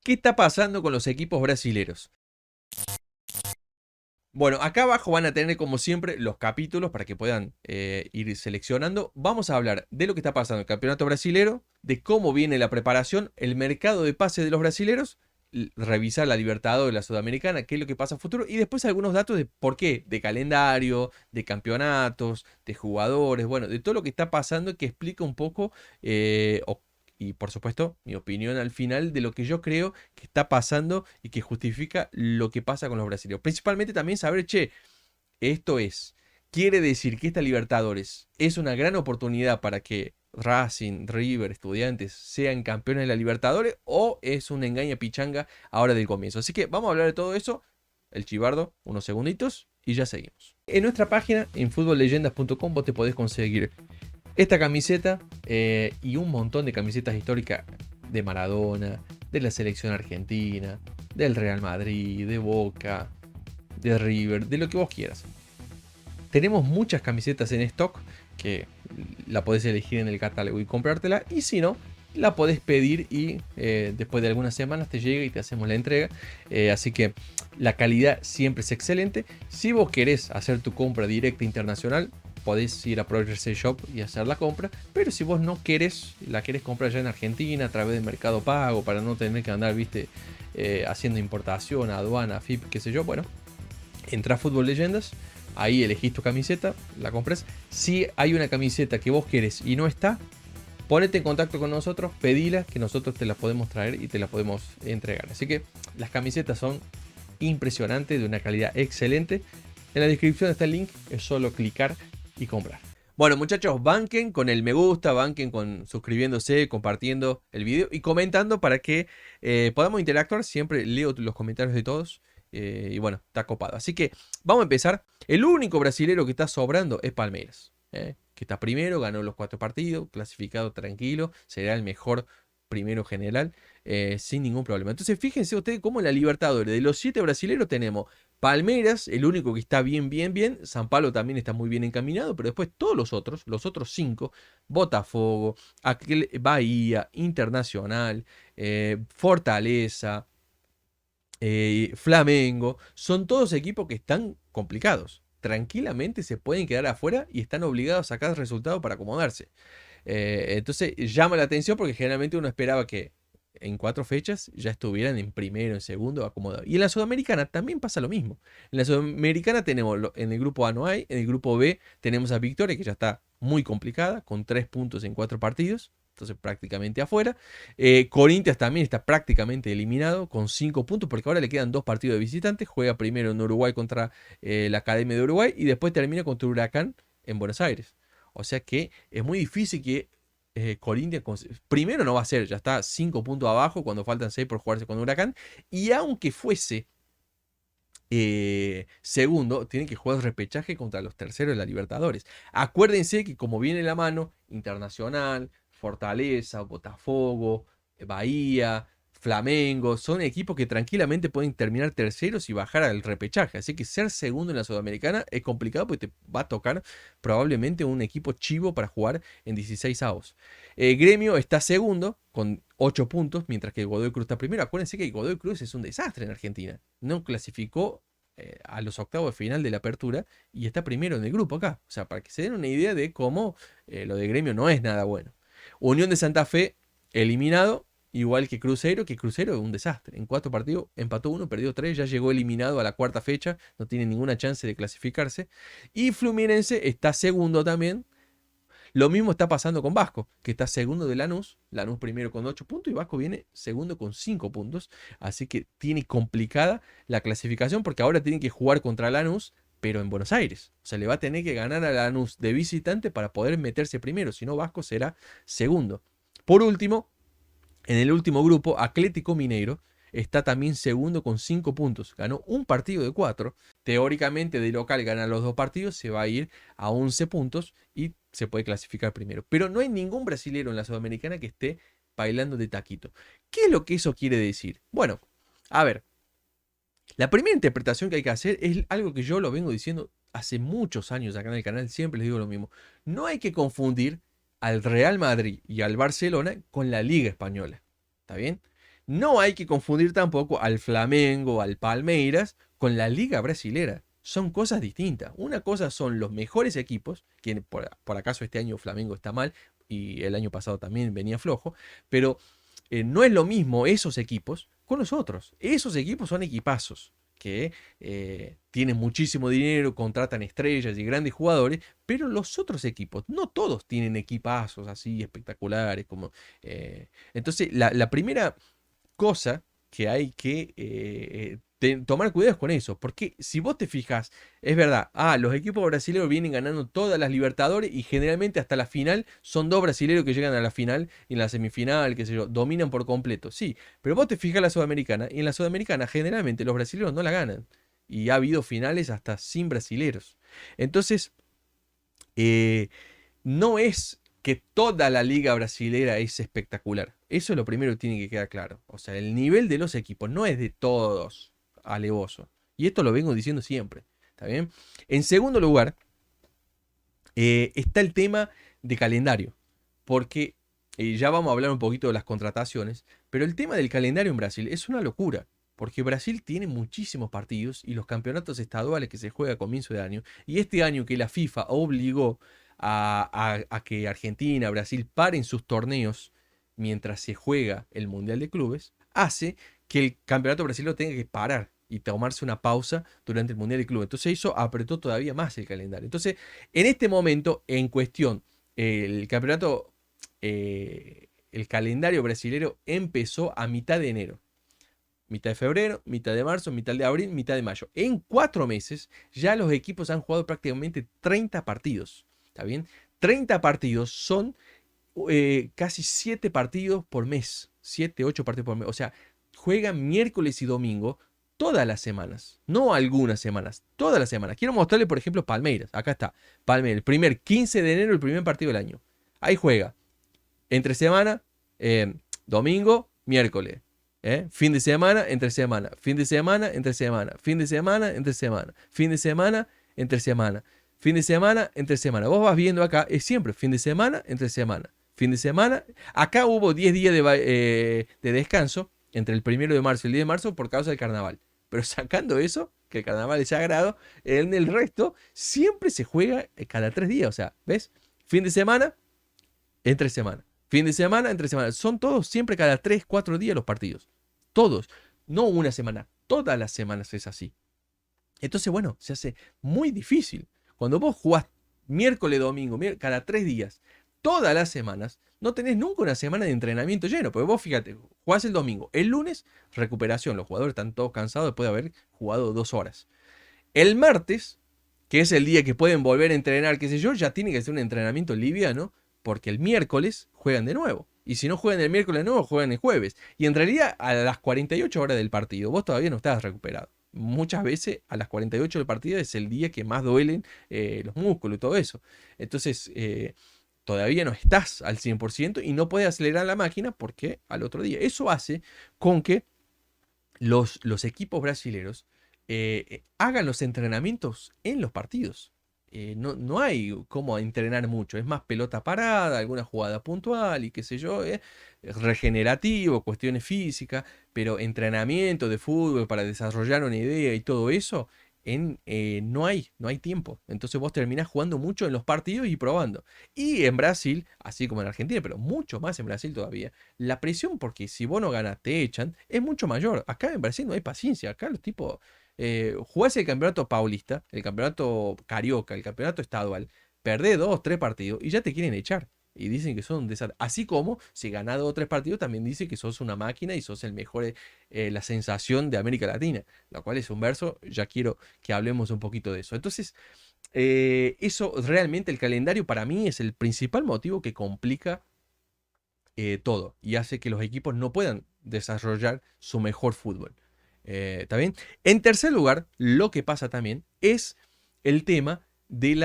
¿Qué está pasando con los equipos brasileros? Bueno, acá abajo van a tener como siempre los capítulos para que puedan ir seleccionando. Vamos a hablar de lo que está pasando en el campeonato brasilero, de cómo viene la preparación, el mercado de pases de los brasileros, revisar la Libertadores, la Sudamericana, qué es lo que pasa a futuro y después algunos datos de por qué, de calendario, de campeonatos, de jugadores, bueno, de todo lo que está pasando que explica un poco y por supuesto mi opinión al final de lo que yo creo que está pasando y que justifica lo que pasa con los brasileños. Principalmente también saber, che, esto quiere decir que esta Libertadores es una gran oportunidad para que Racing, River, Estudiantes sean campeones de la Libertadores o es una engaña pichanga ahora del comienzo. Así que vamos a hablar de todo eso, el chivardo, unos segunditos y ya seguimos. En nuestra página, en futbolleyendas.com, vos te podés conseguir esta camiseta y un montón de camisetas históricas de Maradona, de la selección argentina, del Real Madrid, de Boca, de River, de lo que vos quieras. Tenemos muchas camisetas en stock que la podés elegir en el catálogo y comprártela. Y si no, la podés pedir y después de algunas semanas te llega y te hacemos la entrega. Así que la calidad siempre es excelente. Si vos querés hacer tu compra directa internacional, podés ir a Progress Shop y hacer la compra. Pero si vos no querés, la querés comprar ya en Argentina a través de Mercado Pago para no tener que andar, viste, haciendo importación, aduana, FIP, qué sé yo, bueno, entra a Fútbol Leyendas. Ahí elegís tu camiseta, la compras. Si hay una camiseta que vos querés y no está, ponete en contacto con nosotros, pedila, que nosotros te la podemos traer y te la podemos entregar. Así que las camisetas son impresionantes, de una calidad excelente. En la descripción está el link, es solo clicar y comprar. Bueno, muchachos, banquen con el me gusta, banquen con suscribiéndose, compartiendo el video y comentando para que podamos interactuar. Siempre leo los comentarios de todos. Y bueno, está copado. Así que vamos a empezar. El único brasilero que está sobrando es Palmeiras. Que está primero, ganó los 4 partidos, clasificado tranquilo, será el mejor primero general, sin ningún problema. Entonces, fíjense ustedes cómo en la Libertadores, de los 7 brasileros tenemos Palmeiras, el único que está bien, bien, bien. San Pablo también está muy bien encaminado, pero después todos los otros 5, Botafogo, Bahía, Internacional, Fortaleza, Flamengo, son todos equipos que están complicados. Tranquilamente se pueden quedar afuera y están obligados a sacar resultados para acomodarse. Entonces llama la atención porque generalmente uno esperaba que en 4 fechas ya estuvieran en primero, en segundo, acomodados. Y en la Sudamericana también pasa lo mismo. En la Sudamericana tenemos, en el grupo A no hay, en el grupo B tenemos a Victoria, que ya está muy complicada, con 3 puntos en 4 partidos. Entonces prácticamente afuera. Corinthians también está prácticamente eliminado con 5 puntos porque ahora le quedan 2 partidos de visitantes. Juega primero en Uruguay contra la Academia de Uruguay y después termina contra Huracán en Buenos Aires. O sea que es muy difícil que Corinthians primero no va a ser, ya está 5 puntos abajo cuando faltan 6 por jugarse con Huracán. Y aunque fuese segundo, tiene que jugar repechaje contra los terceros de la Libertadores. Acuérdense que como viene la mano, Internacional, Fortaleza, Botafogo, Bahía, Flamengo, son equipos que tranquilamente pueden terminar terceros y bajar al repechaje. Así que ser segundo en la Sudamericana es complicado porque te va a tocar probablemente un equipo chivo para jugar en 16 avos. Gremio está segundo con 8 puntos, mientras que Godoy Cruz está primero. Acuérdense que Godoy Cruz es un desastre en Argentina. No clasificó a los octavos de final de la apertura y está primero en el grupo acá. O sea, para que se den una idea de cómo lo de Gremio no es nada bueno. Unión de Santa Fe eliminado, igual que Cruzeiro es un desastre. En 4 partidos empató 1, perdió 3, ya llegó eliminado a la 4ª fecha, no tiene ninguna chance de clasificarse. Y Fluminense está segundo también. Lo mismo está pasando con Vasco, que está segundo de Lanús. Lanús primero con 8 puntos y Vasco viene segundo con 5 puntos. Así que tiene complicada la clasificación porque ahora tienen que jugar contra Lanús, pero en Buenos Aires. O sea, le va a tener que ganar a Lanús de visitante para poder meterse primero. Si no, Vasco será segundo. Por último, en el último grupo, Atlético Mineiro está también segundo con 5 puntos. Ganó un partido de 4. Teóricamente de local gana los 2 partidos, se va a ir a 11 puntos y se puede clasificar primero. Pero no hay ningún brasilero en la Sudamericana que esté bailando de taquito. ¿Qué es lo que eso quiere decir? Bueno, a ver, la primera interpretación que hay que hacer es algo que yo lo vengo diciendo hace muchos años acá en el canal, siempre les digo lo mismo. No hay que confundir al Real Madrid y al Barcelona con la Liga Española. ¿Está bien? No hay que confundir tampoco al Flamengo, al Palmeiras, con la Liga Brasilera. Son cosas distintas. Una cosa son los mejores equipos, que por acaso este año Flamengo está mal y el año pasado también venía flojo, pero no es lo mismo esos equipos con los otros. Esos equipos son equipazos que tienen muchísimo dinero, contratan estrellas y grandes jugadores, pero los otros equipos, no todos tienen equipazos así espectaculares como... entonces, la primera cosa que hay que tomar cuidado con eso, porque si vos te fijas, es verdad, los equipos brasileños vienen ganando todas las Libertadores y generalmente hasta la final son dos brasileños que llegan a la final y en la semifinal, qué sé yo, dominan por completo, sí, pero vos te fijas la Sudamericana y en la Sudamericana generalmente los brasileños no la ganan y ha habido finales hasta sin brasileros. Entonces, eh, no es que toda la liga brasilera es espectacular. Eso es lo primero que tiene que quedar claro. O sea, el nivel de los equipos no es de todos alevoso. Y esto lo vengo diciendo siempre. ¿Está bien? En segundo lugar, está el tema de calendario. Porque ya vamos a hablar un poquito de las contrataciones. Pero el tema del calendario en Brasil es una locura. Porque Brasil tiene muchísimos partidos y los campeonatos estaduales que se juega a comienzo de año. Y este año que la FIFA obligó a que Argentina, Brasil paren sus torneos mientras se juega el Mundial de Clubes, hace que el campeonato brasileño tenga que parar y tomarse una pausa durante el Mundial de Clubes. Entonces eso apretó todavía más el calendario. Entonces, en este momento, en cuestión, el campeonato, el calendario brasileño empezó a mitad de enero. Mitad de febrero, mitad de marzo, mitad de abril, mitad de mayo. En 4 meses ya los equipos han jugado prácticamente 30 partidos. ¿Está bien? 30 partidos son casi 7 partidos por mes. 7, 8 partidos por mes. O sea, juegan miércoles y domingo todas las semanas. No algunas semanas, todas las semanas. Quiero mostrarle, por ejemplo, Palmeiras. Acá está. Palmeiras, el primer 15 de enero, el primer partido del año. Ahí juega. Entre semana, domingo, miércoles. Fin de semana, entre semana. Fin de semana, entre semana. Fin de semana, entre semana. Fin de semana, entre semana. Fin de semana, entre semana. Vos vas viendo acá, es siempre fin de semana, entre semana. Fin de semana. Acá hubo 10 días de descanso entre el 1 de marzo y el 10 de marzo por causa del carnaval. Pero sacando eso, que el carnaval es sagrado, en el resto siempre se juega cada 3 días. O sea, ¿ves? Fin de semana, entre semana. Fin de semana, entre semana. Son todos siempre cada 3, 4 días los partidos. Todos. No una semana. Todas las semanas es así. Entonces, bueno, se hace muy difícil. Cuando vos jugás miércoles, domingo, cada 3 días, todas las semanas, no tenés nunca una semana de entrenamiento lleno. Porque vos fíjate, jugás el domingo. El lunes, recuperación. Los jugadores están todos cansados después de haber jugado 2 horas. El martes, que es el día que pueden volver a entrenar, qué sé yo, ya tiene que ser un entrenamiento liviano, porque el miércoles juegan de nuevo. Y si no juegan el miércoles de nuevo, juegan el jueves. Y en realidad, a las 48 horas del partido, vos todavía no estás recuperado. Muchas veces a las 48 del partido es el día que más duelen los músculos y todo eso. Entonces, todavía no estás al 100% y no puedes acelerar la máquina porque al otro día. Eso hace con que los equipos brasileños hagan los entrenamientos en los partidos. No hay cómo entrenar mucho, es más pelota parada, alguna jugada puntual y qué sé yo, regenerativo, cuestiones físicas, pero entrenamiento de fútbol para desarrollar una idea y todo eso, no hay tiempo. Entonces vos terminás jugando mucho en los partidos y probando. Y en Brasil, así como en Argentina, pero mucho más en Brasil todavía, la presión porque si vos no ganas te echan, es mucho mayor. Acá en Brasil no hay paciencia, acá los tipos jugás el campeonato paulista, el campeonato carioca, el campeonato estadual, perdés 2, 3 partidos y ya te quieren echar. Y dicen que son un desastre. Así como si ganás 2 o 3 partidos, también dice que sos una máquina y sos el mejor, la sensación de América Latina. Lo cual es un verso, ya quiero que hablemos un poquito de eso. Entonces, eso realmente, el calendario para mí es el principal motivo que complica todo y hace que los equipos no puedan desarrollar su mejor fútbol. ¿Está bien? En tercer lugar, lo que pasa también es el tema de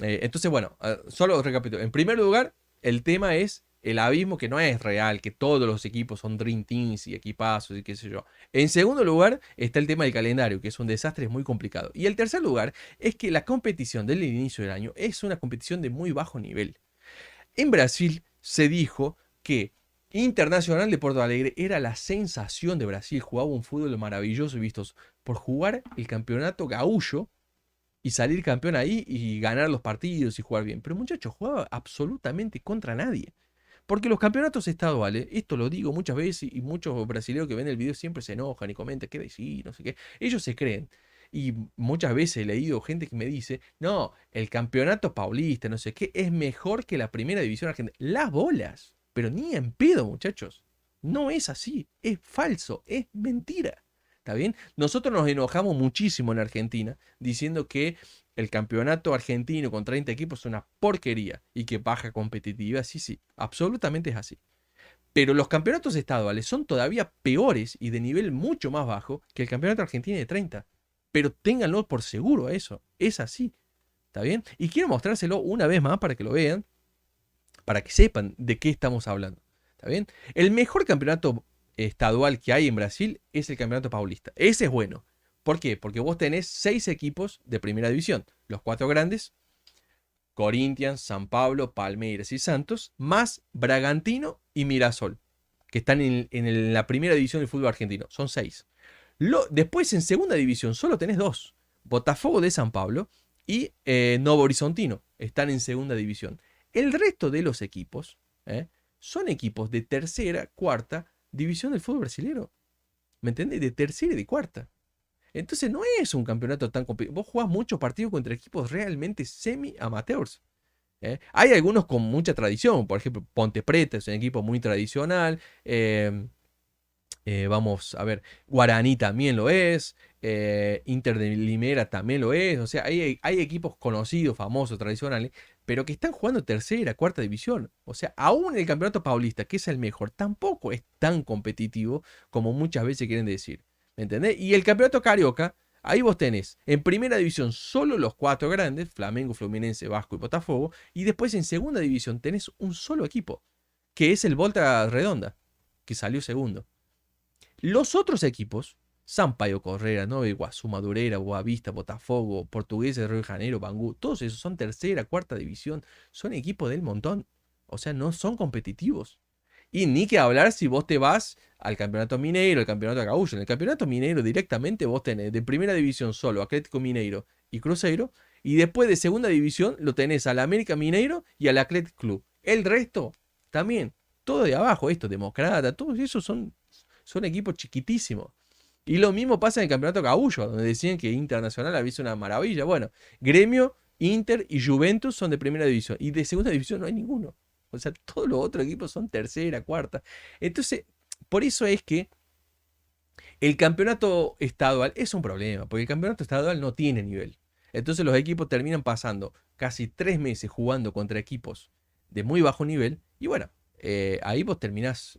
entonces, bueno, solo recapitulo. En primer lugar, el tema es el abismo que no es real, que todos los equipos son Dream Teams y equipazos y qué sé yo. En segundo lugar, está el tema del calendario, que es un desastre, es muy complicado. Y el tercer lugar es que la competición del inicio del año es una competición de muy bajo nivel. En Brasil se dijo que Internacional de Porto Alegre era la sensación de Brasil. Jugaba un fútbol maravilloso y vistos por jugar el campeonato gaúcho y salir campeón ahí y ganar los partidos y jugar bien. Pero muchachos, jugaba absolutamente contra nadie. Porque los campeonatos estaduales, esto lo digo muchas veces y muchos brasileños que ven el video siempre se enojan y comentan qué decir, no sé qué. Ellos se creen. Y muchas veces he leído gente que me dice, no, el campeonato paulista, no sé qué, es mejor que la primera división argentina. Las bolas. Pero ni en pedo, muchachos. No es así. Es falso. Es mentira. ¿Está bien? Nosotros nos enojamos muchísimo en Argentina diciendo que el campeonato argentino con 30 equipos es una porquería y que baja competitividad. Sí, sí, absolutamente es así. Pero los campeonatos estaduales son todavía peores y de nivel mucho más bajo que el campeonato argentino de 30. Pero ténganlo por seguro eso. Es así. ¿Está bien? Y quiero mostrárselo una vez más para que lo vean, para que sepan de qué estamos hablando. ¿Está bien? El mejor campeonato estadual que hay en Brasil es el campeonato paulista. Ese es bueno. ¿Por qué? Porque vos tenés 6 equipos de primera división. Los 4 grandes, Corinthians, San Pablo, Palmeiras y Santos, más Bragantino y Mirassol, que están en la primera división del fútbol argentino. Son 6. Después en segunda división solo tenés 2. Botafogo de San Pablo y Novo Horizontino. Están en segunda división. El resto de los equipos son equipos de tercera, cuarta división del fútbol brasileño. ¿Me entendés? De tercera y de cuarta. Entonces no es un campeonato tan complicado. Vos jugás muchos partidos contra equipos realmente semi-amateurs. Hay algunos con mucha tradición. Por ejemplo, Ponte Preta es un equipo muy tradicional. Vamos a ver, Guaraní también lo es. Inter de Limeira también lo es. O sea, hay equipos conocidos, famosos, tradicionales, pero que están jugando tercera, cuarta división. O sea, aún el campeonato paulista, que es el mejor, tampoco es tan competitivo como muchas veces quieren decir. ¿Me entendés? Y el campeonato carioca, ahí vos tenés en primera división solo los 4 grandes, Flamengo, Fluminense, Vasco y Botafogo. Y después en segunda división tenés un solo equipo, que es el Volta Redonda, que salió segundo. Los otros equipos, Sampaio Correa, Nova Iguazú, Madureira, Boavista, Botafogo, Portugueses de Río de Janeiro, Bangu, todos esos son tercera, cuarta división, son equipos del montón. O sea, no son competitivos. Y ni que hablar si vos te vas al campeonato mineiro, al campeonato gaúcho. En el campeonato mineiro directamente vos tenés de primera división solo Atlético Mineiro y Cruzeiro. Y después de segunda división lo tenés al América Mineiro y al Athletic Club. El resto también, todo de abajo, esto, Democrata, todos esos son equipos chiquitísimos. Y lo mismo pasa en el campeonato gaúcho, donde decían que Internacional había sido una maravilla. Bueno, Gremio, Inter y Juventus son de primera división. Y de segunda división no hay ninguno. O sea, todos los otros equipos son tercera, cuarta. Entonces, por eso es que el campeonato estadual es un problema, porque el campeonato estadual no tiene nivel. Entonces los equipos terminan pasando casi 3 meses jugando contra equipos de muy bajo nivel. Y bueno, ahí vos terminás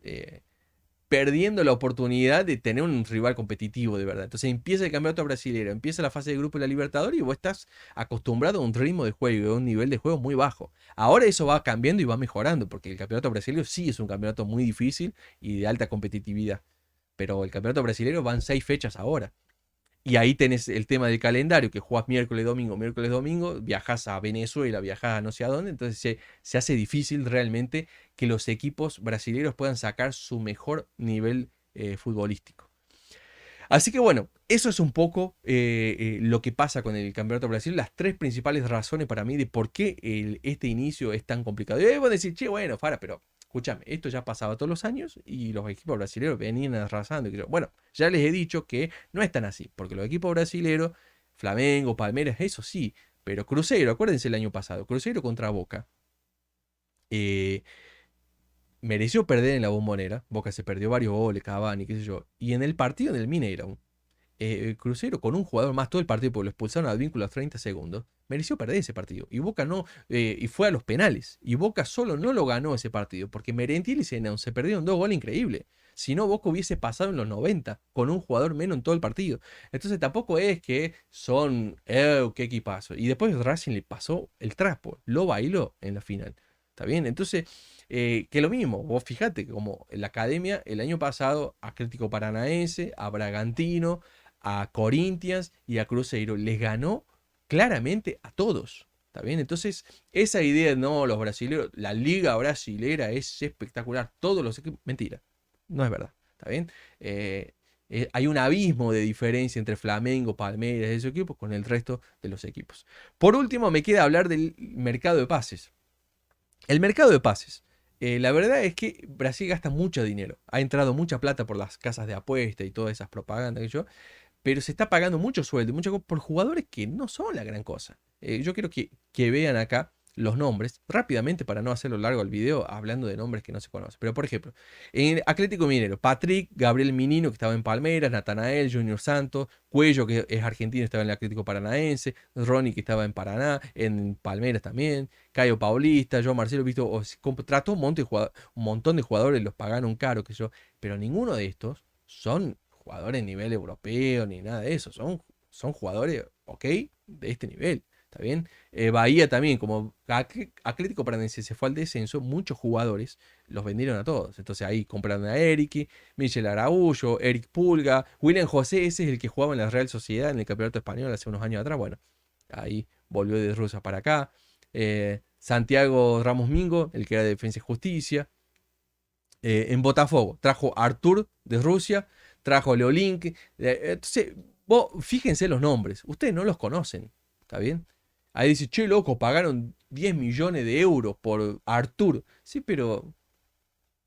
perdiendo la oportunidad de tener un rival competitivo de verdad. Entonces empieza el campeonato brasileño, empieza la fase de grupo de la Libertadores y vos estás acostumbrado a un ritmo de juego, a un nivel de juego muy bajo. Ahora eso va cambiando y va mejorando, porque el campeonato brasileño sí es un campeonato muy difícil y de alta competitividad. Pero el campeonato brasileño van 6 fechas ahora. Y ahí tenés el tema del calendario, que jugás miércoles, domingo, viajás a Venezuela, viajás a no sé a dónde, entonces se hace difícil realmente que los equipos brasileños puedan sacar su mejor nivel futbolístico. Así que bueno, eso es un poco lo que pasa con el Campeonato Brasil, las 3 principales razones para mí de por qué este inicio es tan complicado. Y vos decís, che, bueno, Fara, pero escúchame, esto ya pasaba todos los años y los equipos brasileños venían arrasando. Bueno, ya les he dicho que no es tan así, porque los equipos brasileños, Flamengo, Palmeiras, eso sí, pero Cruzeiro, acuérdense el año pasado, Cruzeiro contra Boca. Eh, Mereció perder en la Bombonera. Boca se perdió varios goles, Cavani, qué sé yo. Y en el partido en el Mineirão, Cruzeiro con un jugador más todo el partido porque lo expulsaron al vínculo a 30 segundos, mereció perder ese partido. Y Boca no, y fue a los penales. Y Boca solo no lo ganó ese partido porque Merentiel y Zenón se perdieron 2 goles increíbles. Si no, Boca hubiese pasado en los 90 con un jugador menos en todo el partido. Entonces tampoco es que son, qué equipazo. Y después Racing le pasó el trapo, lo bailó en la final. ¿Está bien? Entonces, que lo mismo, vos fijate que como en la academia el año pasado, Atlético Paranaense, a Bragantino, a Corinthians y a Cruzeiro les ganó claramente a todos. ¿Está bien? Entonces, esa idea de no, los brasileños, la liga brasilera es espectacular, todos los equipos, mentira, no es verdad, ¿está bien? Eh, Hay un abismo de diferencia entre Flamengo, Palmeiras y esos equipos con el resto de los equipos. Por último, me queda hablar del mercado de pases. El mercado de pases. La verdad es que Brasil gasta mucho dinero. Ha entrado mucha plata por las casas de apuesta y todas esas propagandas que yo, pero se está pagando mucho sueldo, por jugadores que no son la gran cosa. Yo quiero que vean acá los nombres rápidamente para no hacerlo largo el video hablando de nombres que no se conocen. Pero por ejemplo, en Atlético Minero, Patrick, Gabriel Minino que estaba en Palmeiras, Natanael, Junior Santos, Cuello que es argentino, estaba en el Atlético Paranaense, Ronnie que estaba en Paraná, en Palmeiras también, Caio Paulista, yo Marcelo, visto, contrató un montón de jugadores, los pagaron caro, que yo, pero ninguno de estos son jugadores a nivel europeo ni nada de eso. Son jugadores, ok, de este nivel. ¿Está bien? Bahía también, como Atlético Paranaense se fue al descenso, muchos jugadores los vendieron a todos. Entonces ahí compraron a Eric, Michel Araújo, Eric Pulga, William José, ese es el que jugaba en la Real Sociedad en el Campeonato Español hace unos años atrás. Bueno, ahí volvió de Rusia para acá. Santiago Ramos Mingo, el que era de Defensa y Justicia. En Botafogo trajo a Artur de Rusia, trajo a Leolink. Entonces, vos fíjense los nombres, ustedes no los conocen, ¿está bien? Ahí dice, che, loco, pagaron 10 millones de euros por Artur. Sí, pero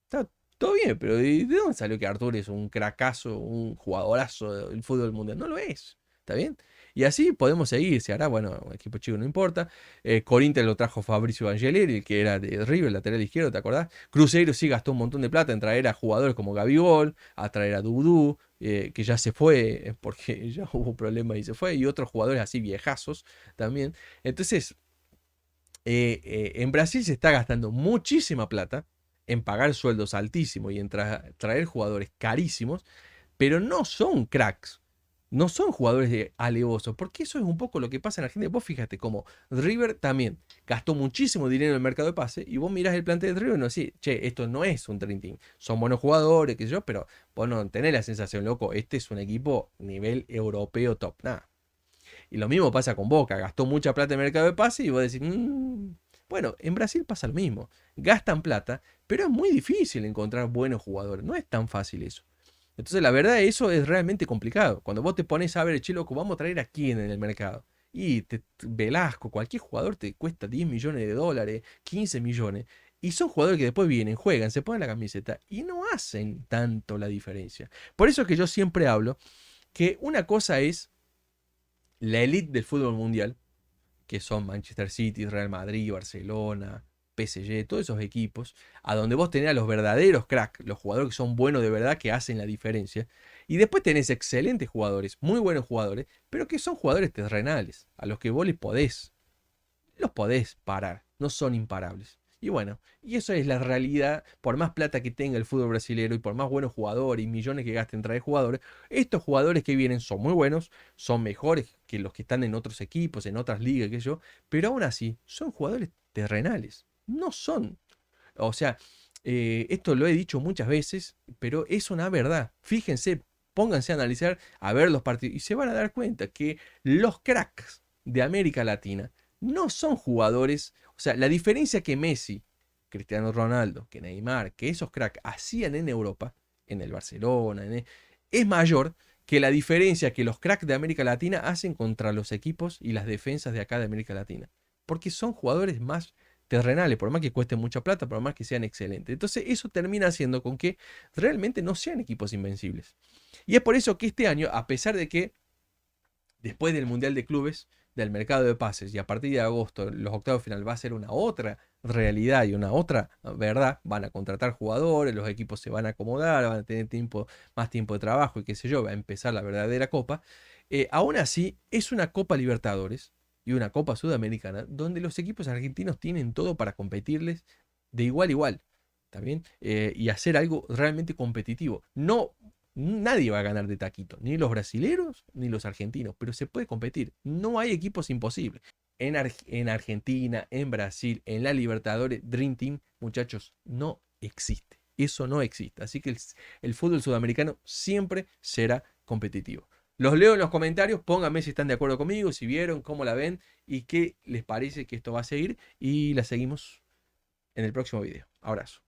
está todo bien, pero ¿de dónde salió que Artur es un cracazo, un jugadorazo del fútbol mundial? No lo es, ¿está bien? Y así podemos seguir, se hará, bueno, equipo chico no importa. Corinthians lo trajo Fabricio Angeleri, el que era de River, lateral izquierdo, ¿te acordás? Cruzeiro sí gastó un montón de plata en traer a jugadores como Gabigol, a traer a Dudú, que ya se fue porque ya hubo problemas y se fue, y otros jugadores así viejazos también. Entonces, en Brasil se está gastando muchísima plata en pagar sueldos altísimos y en traer jugadores carísimos, pero no son cracks. No son jugadores alevosos, porque eso es un poco lo que pasa en Argentina. Vos fíjate como River también gastó muchísimo dinero en el mercado de pase y vos mirás el plantel de River y no decís, che, esto no es un Dream Team. Son buenos jugadores, qué sé yo, pero vos no tenés la sensación, loco, este es un equipo nivel europeo top. Nada. Y lo mismo pasa con Boca, gastó mucha plata en el mercado de pase y vos decís, bueno, en Brasil pasa lo mismo. Gastan plata, pero es muy difícil encontrar buenos jugadores. No es tan fácil eso. Entonces, la verdad, eso es realmente complicado. Cuando vos te pones a ver, che, loco, vamos a traer a quién en el mercado. Y Velasco, cualquier jugador te cuesta 10 millones de dólares, 15 millones. Y son jugadores que después vienen, juegan, se ponen la camiseta y no hacen tanto la diferencia. Por eso es que yo siempre hablo que una cosa es la elite del fútbol mundial, que son Manchester City, Real Madrid, Barcelona, PSG, todos esos equipos, a donde vos tenés a los verdaderos cracks, los jugadores que son buenos de verdad, que hacen la diferencia. Y después tenés excelentes jugadores, muy buenos jugadores, pero que son jugadores terrenales, a los que vos los podés parar, no son imparables. Y bueno, y eso es la realidad, por más plata que tenga el fútbol brasileño y por más buenos jugadores y millones que gasten en traer jugadores, estos jugadores que vienen son muy buenos, son mejores que los que están en otros equipos, en otras ligas, que yo, pero aún así son jugadores terrenales, no son, o sea, esto lo he dicho muchas veces, pero es una verdad. Fíjense, pónganse a analizar, a ver los partidos y se van a dar cuenta que los cracks de América Latina no son jugadores, o sea, la diferencia que Messi, Cristiano Ronaldo, que Neymar, que esos cracks hacían en Europa, en el Barcelona, es mayor que la diferencia que los cracks de América Latina hacen contra los equipos y las defensas de acá de América Latina. Porque son jugadores más terrenales, por más que cuesten mucha plata, por más que sean excelentes. Entonces eso termina haciendo con que realmente no sean equipos invencibles. Y es por eso que este año, a pesar de que después del Mundial de Clubes, del mercado de pases, y a partir de agosto, los octavos de final va a ser una otra realidad y una otra verdad, van a contratar jugadores, los equipos se van a acomodar, van a tener más tiempo de trabajo y qué sé yo, va a empezar la verdadera copa. Aún así, es una Copa Libertadores y una Copa Sudamericana donde los equipos argentinos tienen todo para competirles de igual a igual. ¿Está bien? Y hacer algo realmente competitivo. No, nadie va a ganar de taquito, ni los brasileros ni los argentinos, pero se puede competir. No hay equipos imposibles. En Argentina, en Brasil, en la Libertadores, Dream Team, muchachos, no existe. Eso no existe. Así que el fútbol sudamericano siempre será competitivo. Los leo en los comentarios, pónganme si están de acuerdo conmigo, si vieron, cómo la ven y qué les parece que esto va a seguir. Y la seguimos en el próximo video. Abrazo.